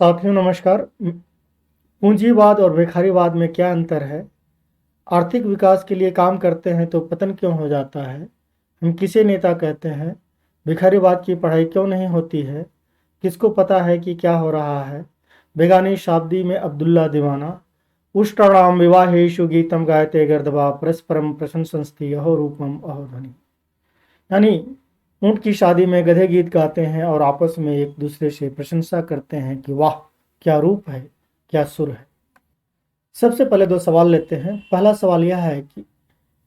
साथियों नमस्कार। पूंजीवाद और भिखारीवाद में क्या अंतर है? आर्थिक विकास के लिए काम करते हैं तो पतन क्यों हो जाता है? हम किसे नेता कहते हैं? भिखारीवाद की पढ़ाई क्यों नहीं होती है? किसको पता है कि क्या हो रहा है? बेगानी शाब्दी में अब्दुल्ला दीवाना उष्टाणाम विवाहेषु गीतम गायते गर्दवा परस्परम प्रशंसन्ति अहो रूपम अहो ध्वनि। यानी ऊंट की शादी में गधे गीत गाते हैं और आपस में एक दूसरे से प्रशंसा करते हैं कि वाह क्या रूप है, क्या सुर है। सबसे पहले दो सवाल लेते हैं। पहला सवाल यह है कि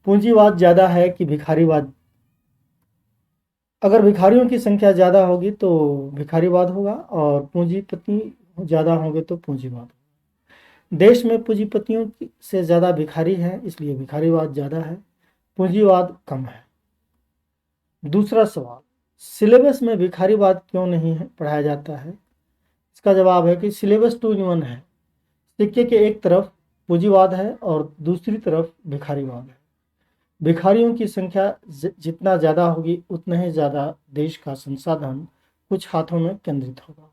पूंजीवाद ज्यादा है कि भिखारीवाद? अगर भिखारियों की संख्या ज्यादा होगी तो भिखारीवाद होगा और पूंजीपति ज्यादा होंगे तो पूंजीवाद होगा। देश में पूंजीपतियों से ज्यादा भिखारी हैं, इसलिए भिखारीवाद ज्यादा है, पूंजीवाद कम है। दूसरा सवाल, सिलेबस में भिखारीवाद क्यों नहीं है पढ़ाया जाता है? इसका जवाब है कि सिलेबस 2 in 1 है। सिक्के के एक तरफ पूंजीवाद है और दूसरी तरफ भिखारीवाद है। भिखारियों की संख्या जितना ज़्यादा होगी उतना ही ज़्यादा देश का संसाधन कुछ हाथों में केंद्रित होगा।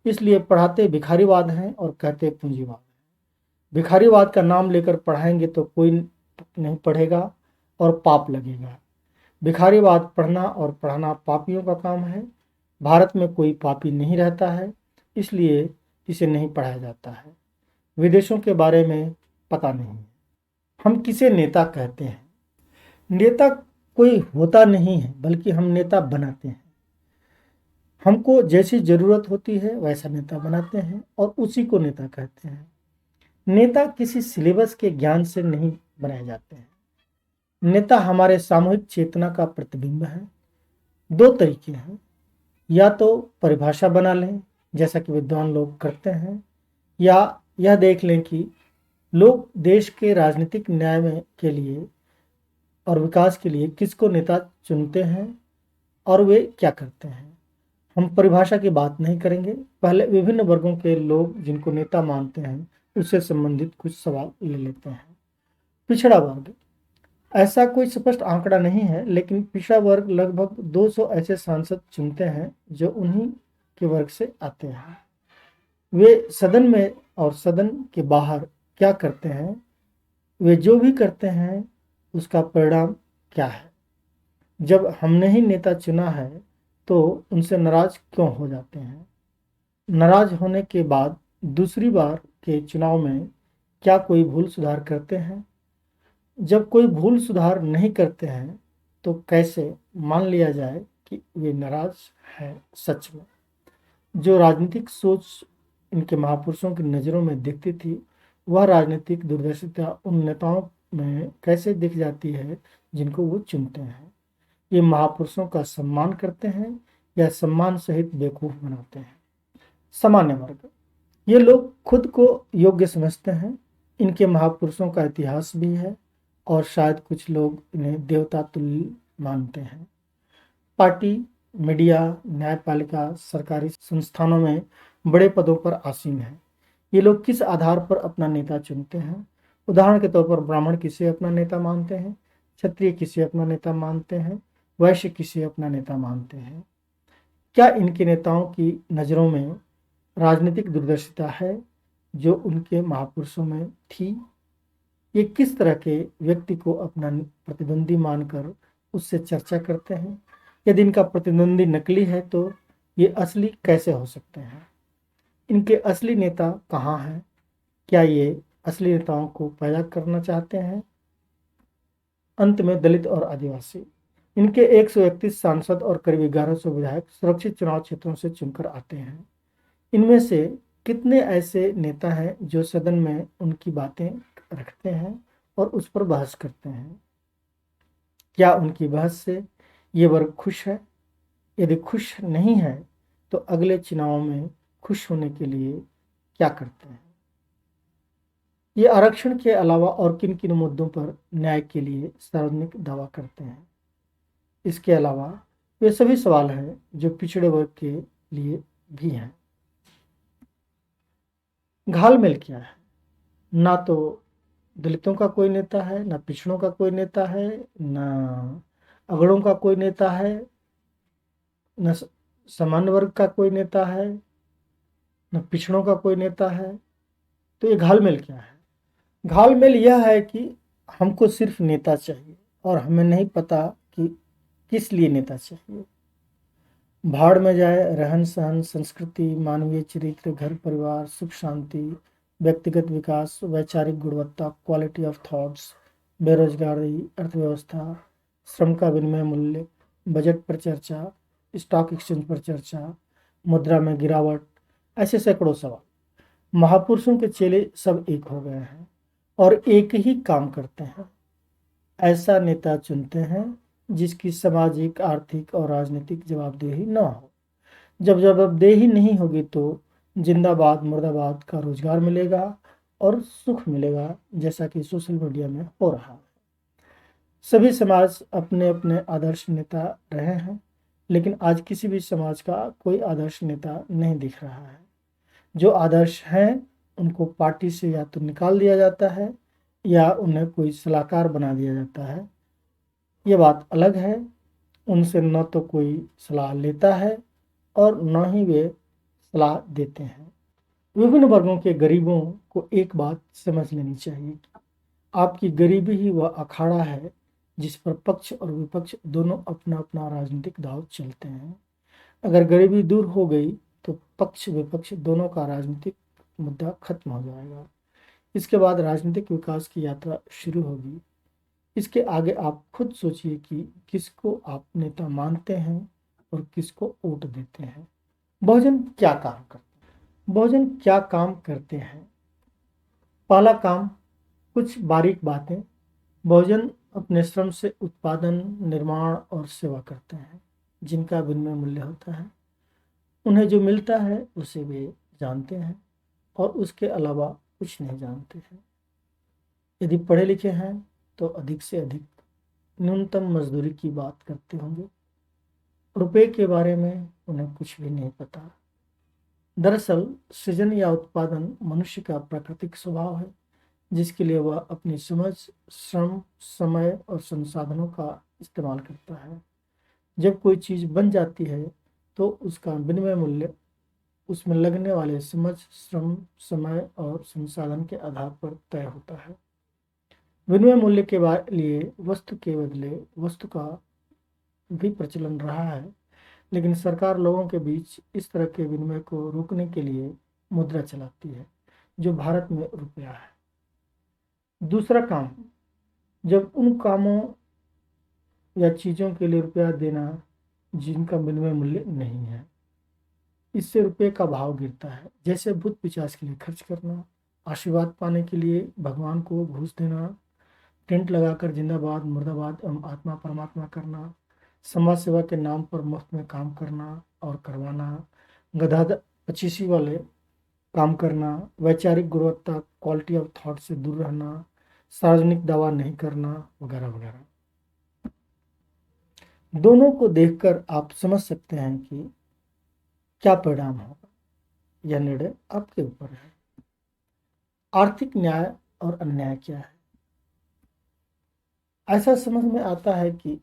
इसलिए पढ़ाते भिखारीवाद हैं और कहते पूंजीवाद है। भिखारीवाद का नाम लेकर पढ़ाएंगे तो कोई नहीं पढ़ेगा और पाप लगेगा। भिखारीवाद पढ़ना और पढ़ाना पापियों का काम है। भारत में कोई पापी नहीं रहता है, इसलिए इसे नहीं पढ़ाया जाता है। विदेशों के बारे में पता नहीं। हम किसे नेता कहते हैं? नेता कोई होता नहीं है, बल्कि हम नेता बनाते हैं। हमको जैसी ज़रूरत होती है वैसा नेता बनाते हैं और उसी को नेता कहते हैं। नेता किसी सिलेबस के ज्ञान से नहीं बनाए जाते हैं। नेता हमारे सामूहिक चेतना का प्रतिबिंब है। दो तरीके हैं, या तो परिभाषा बना लें जैसा कि विद्वान लोग करते हैं, या यह देख लें कि लोग देश के राजनीतिक न्याय में के लिए और विकास के लिए किसको नेता चुनते हैं और वे क्या करते हैं। हम परिभाषा की बात नहीं करेंगे, पहले विभिन्न वर्गों के लोग जिनको नेता मानते हैं उससे संबंधित कुछ सवाल ले लेते हैं। पिछड़ा वर्ग, ऐसा कोई स्पष्ट आंकड़ा नहीं है, लेकिन पिछड़ा वर्ग लगभग 200 ऐसे सांसद चुनते हैं जो उन्हीं के वर्ग से आते हैं। वे सदन में और सदन के बाहर क्या करते हैं? वे जो भी करते हैं उसका परिणाम क्या है? जब हमने ही नेता चुना है तो उनसे नाराज क्यों हो जाते हैं? नाराज होने के बाद दूसरी बार के चुनाव में क्या कोई भूल सुधार करते हैं? जब कोई भूल सुधार नहीं करते हैं तो कैसे मान लिया जाए कि वे नाराज हैं सच में? जो राजनीतिक सोच इनके महापुरुषों की नज़रों में दिखती थी, वह राजनीतिक दूरदर्शिता उन नेताओं में कैसे दिख जाती है जिनको वो चुनते हैं? ये महापुरुषों का सम्मान करते हैं या सम्मान सहित बेवकूफ़ बनाते हैं? सामान्य वर्ग, ये लोग खुद को योग्य समझते हैं। इनके महापुरुषों का इतिहास भी है और शायद कुछ लोग इन्हें देवता तुल्य मानते हैं। पार्टी, मीडिया, न्यायपालिका, सरकारी संस्थानों में बड़े पदों पर आसीन हैं। ये लोग किस आधार पर अपना नेता चुनते हैं? उदाहरण के तौर पर ब्राह्मण किसे अपना नेता मानते हैं, क्षत्रिय किसे अपना नेता मानते हैं, वैश्य किसे अपना नेता मानते हैं? क्या इनके नेताओं की नज़रों में राजनीतिक दूरदर्शिता है जो उनके महापुरुषों में थी? ये किस तरह के व्यक्ति को अपना प्रतिद्वंदी मानकर उससे चर्चा करते हैं? यदि इनका प्रतिद्वंदी नकली है तो ये असली कैसे हो सकते हैं? इनके असली नेता कहाँ हैं? क्या ये असली नेताओं को पैदा करना चाहते हैं? अंत में दलित और आदिवासी, इनके 131 सांसद और करीब 1100 विधायक सुरक्षित चुनाव क्षेत्रों से चुनकर आते हैं। इनमें से कितने ऐसे नेता हैं जो सदन में उनकी बातें रखते हैं और उस पर बहस करते हैं? क्या उनकी बहस से ये वर्ग खुश है? यदि खुश नहीं है तो अगले चुनाव में खुश होने के लिए क्या करते हैं? ये आरक्षण के अलावा और किन किन मुद्दों पर न्याय के लिए सार्वजनिक दावा करते हैं? इसके अलावा वे सभी सवाल हैं जो पिछड़े वर्ग के लिए भी हैं। घालमेल क्या है? ना तो दलितों का कोई नेता है, ना पिछड़ों का कोई नेता है, ना अगड़ों का कोई नेता है, न सामान्य वर्ग का कोई नेता है, न पिछड़ों का कोई नेता है। तो ये घालमेल क्या है? घालमेल यह है कि हमको सिर्फ नेता चाहिए और हमें नहीं पता कि किस लिए नेता चाहिए। भाड़ में जाए रहन सहन, संस्कृति, मानवीय चरित्र, घर परिवार, सुख शांति, व्यक्तिगत विकास, वैचारिक गुणवत्ता, क्वालिटी ऑफ थॉट्स, बेरोजगारी, अर्थव्यवस्था, श्रम का विनिमय मूल्य, बजट पर चर्चा, स्टॉक एक्सचेंज पर चर्चा, मुद्रा में गिरावट, ऐसे सैकड़ों सवाल। महापुरुषों के चेले सब एक हो गए हैं और एक ही काम करते हैं। ऐसा नेता चुनते हैं जिसकी सामाजिक, आर्थिक और राजनीतिक जवाबदेही न हो। जब जवाबदेही नहीं होगी तो जिंदाबाद मुर्दाबाद का रोजगार मिलेगा और सुख मिलेगा, जैसा कि सोशल मीडिया में हो रहा है। सभी समाज अपने अपने आदर्श नेता रहे हैं, लेकिन आज किसी भी समाज का कोई आदर्श नेता नहीं दिख रहा है। जो आदर्श हैं उनको पार्टी से या तो निकाल दिया जाता है या उन्हें कोई सलाहकार बना दिया जाता है। ये बात अलग है, उनसे न तो कोई सलाह लेता है और न ही वे सलाह देते हैं। विभिन्न वर्गों के गरीबों को एक बात समझ लेनी चाहिए कि आपकी गरीबी ही वह अखाड़ा है जिस पर पक्ष और विपक्ष दोनों अपना अपना राजनीतिक दांव चलते हैं। अगर गरीबी दूर हो गई तो पक्ष विपक्ष दोनों का राजनीतिक मुद्दा खत्म हो जाएगा। इसके बाद राजनीतिक विकास की यात्रा शुरू होगी। इसके आगे आप खुद सोचिए कि किसको आप नेता मानते हैं और किसको वोट देते हैं। बहुजन क्या काम करते हैं? बहुजन क्या काम करते हैं? पहला काम, कुछ बारीक बातें। बहुजन अपने श्रम से उत्पादन, निर्माण और सेवा करते हैं जिनका विनिमय मूल्य होता है। उन्हें जो मिलता है उसे वे जानते हैं और उसके अलावा कुछ नहीं जानते हैं। यदि पढ़े लिखे हैं तो अधिक से अधिक न्यूनतम मजदूरी की बात करते होंगे। रुपए के बारे में उन्हें कुछ भी नहीं पता। दरअसल सृजन या उत्पादन मनुष्य का प्राकृतिक स्वभाव है, जिसके लिए वह अपनी समझ, श्रम, समय और संसाधनों का इस्तेमाल करता है। जब कोई चीज़ बन जाती है तो उसका विनिमय मूल्य उसमें लगने वाले समझ, श्रम, समय और संसाधन के आधार पर तय होता है। विनिमय मूल्य के लिए वस्तु के बदले वस्तु का भी प्रचलन रहा है, लेकिन सरकार लोगों के बीच इस तरह के विनिमय को रोकने के लिए मुद्रा चलाती है, जो भारत में रुपया है। दूसरा काम, जब उन कामों या चीज़ों के लिए रुपया देना जिनका विनिमय मूल्य नहीं है, इससे रुपये का भाव गिरता है। जैसे भूत पिशाच के लिए खर्च करना, आशीर्वाद पाने के लिए भगवान को घूस देना, टेंट लगाकर जिंदाबाद मुर्दाबाद एवं आत्मा परमात्मा करना, समाज सेवा के नाम पर मुफ्त में काम करना और करवाना, गधा पचीसी वाले काम करना, वैचारिक गुणवत्ता, क्वालिटी ऑफ थॉट से दूर रहना, सार्वजनिक दावा नहीं करना, वगैरह वगैरह। दोनों को देखकर आप समझ सकते हैं कि क्या परिणाम होगा। यह निर्णय आपके ऊपर है। आर्थिक न्याय और अन्याय क्या है? ऐसा समझ में आता है कि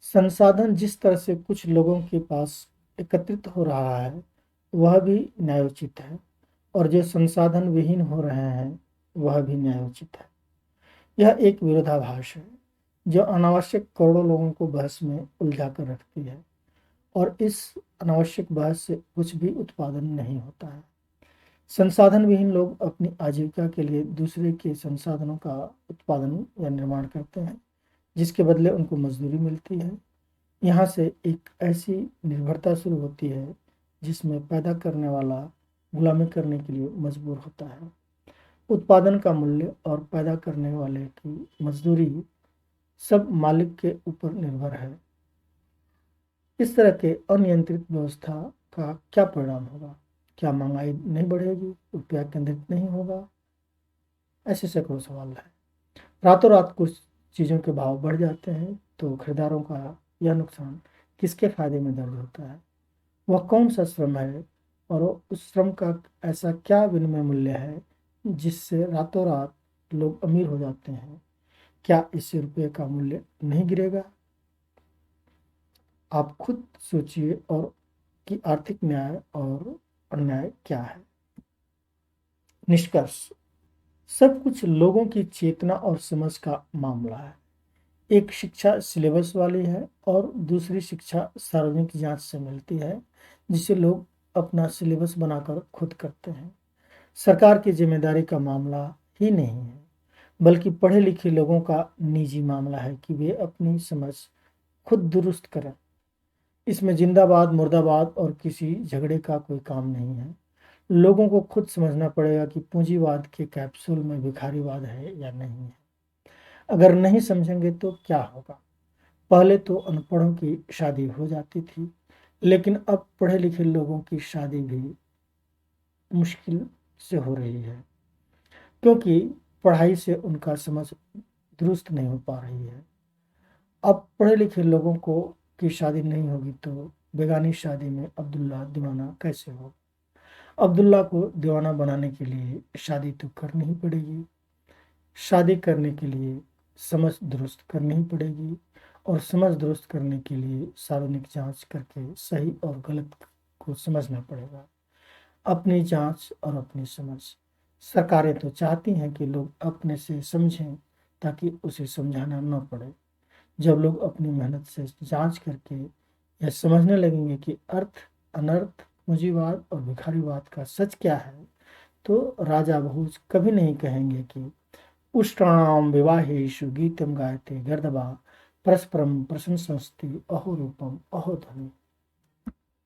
संसाधन जिस तरह से कुछ लोगों के पास एकत्रित हो रहा है वह भी न्यायोचित है, और जो संसाधन विहीन हो रहे हैं वह भी न्यायोचित है। यह एक विरोधाभास है जो अनावश्यक करोड़ों लोगों को बहस में उलझा कर रखती है, और इस अनावश्यक बहस से कुछ भी उत्पादन नहीं होता है। संसाधन विहीन लोग अपनी आजीविका के लिए दूसरे के संसाधनों का उत्पादन या निर्माण करते हैं, जिसके बदले उनको मजदूरी मिलती है। यहाँ से एक ऐसी निर्भरता शुरू होती है जिसमें पैदा करने वाला गुलामी करने के लिए मजबूर होता है। उत्पादन का मूल्य और पैदा करने वाले की मजदूरी सब मालिक के ऊपर निर्भर है। इस तरह के अनियंत्रित व्यवस्था का क्या परिणाम होगा? क्या महंगाई नहीं बढ़ेगी? रुपया केंद्रित नहीं होगा? ऐसे सैकड़ों सवाल हैं। रातों रात कुछ चीज़ों के भाव बढ़ जाते हैं तो खरीदारों का यह नुकसान किसके फायदे में दर्ज होता है? वह कौन सा श्रम है और उस श्रम का ऐसा क्या विनिमय मूल्य है जिससे रातों रात लोग अमीर हो जाते हैं? क्या इससे रुपये का मूल्य नहीं गिरेगा? आप खुद सोचिए और कि आर्थिक न्याय और अन्याय क्या है। निष्कर्ष, सब कुछ लोगों की चेतना और समझ का मामला है। एक शिक्षा सिलेबस वाली है और दूसरी शिक्षा सार्वजनिक जांच से मिलती है, जिसे लोग अपना सिलेबस बनाकर खुद करते हैं। सरकार की जिम्मेदारी का मामला ही नहीं है, बल्कि पढ़े लिखे लोगों का निजी मामला है कि वे अपनी समझ खुद दुरुस्त करें। इसमें जिंदाबाद मुर्दाबाद और किसी झगड़े का कोई काम नहीं है। लोगों को खुद समझना पड़ेगा कि पूंजीवाद के कैप्सूल में भिखारीवाद है या नहीं है। अगर नहीं समझेंगे तो क्या होगा? पहले तो अनपढ़ों की शादी हो जाती थी, लेकिन अब पढ़े लिखे लोगों की शादी भी मुश्किल से हो रही है, क्योंकि पढ़ाई से उनका समझ दुरुस्त नहीं हो पा रही है। अब पढ़े लिखे लोगों को की शादी नहीं होगी तो बेगानी शादी में अब्दुल्ला दीवाना कैसे हो? अब्दुल्ला को दीवाना बनाने के लिए शादी तो करनी ही पड़ेगी। शादी करने के लिए समझ दुरुस्त करनी ही पड़ेगी, और समझ दुरुस्त करने के लिए सार्वजनिक जांच करके सही और गलत को समझना पड़ेगा। अपनी जांच और अपनी समझ। सरकारें तो चाहती हैं कि लोग अपने से समझें ताकि उसे समझाना न पड़े। जब लोग अपनी मेहनत से जांच करके यह समझने लगेंगे कि अर्थ, अनर्थ, पूंजीवाद और भिखारीवाद का सच क्या है, तो राजा भोज कभी नहीं कहेंगे कि उष्ट्राणाम विवाहेषु गीतम गायते गर्दभा परस्परम प्रशंसन्ति अहो रूपम अहो ध्वनि।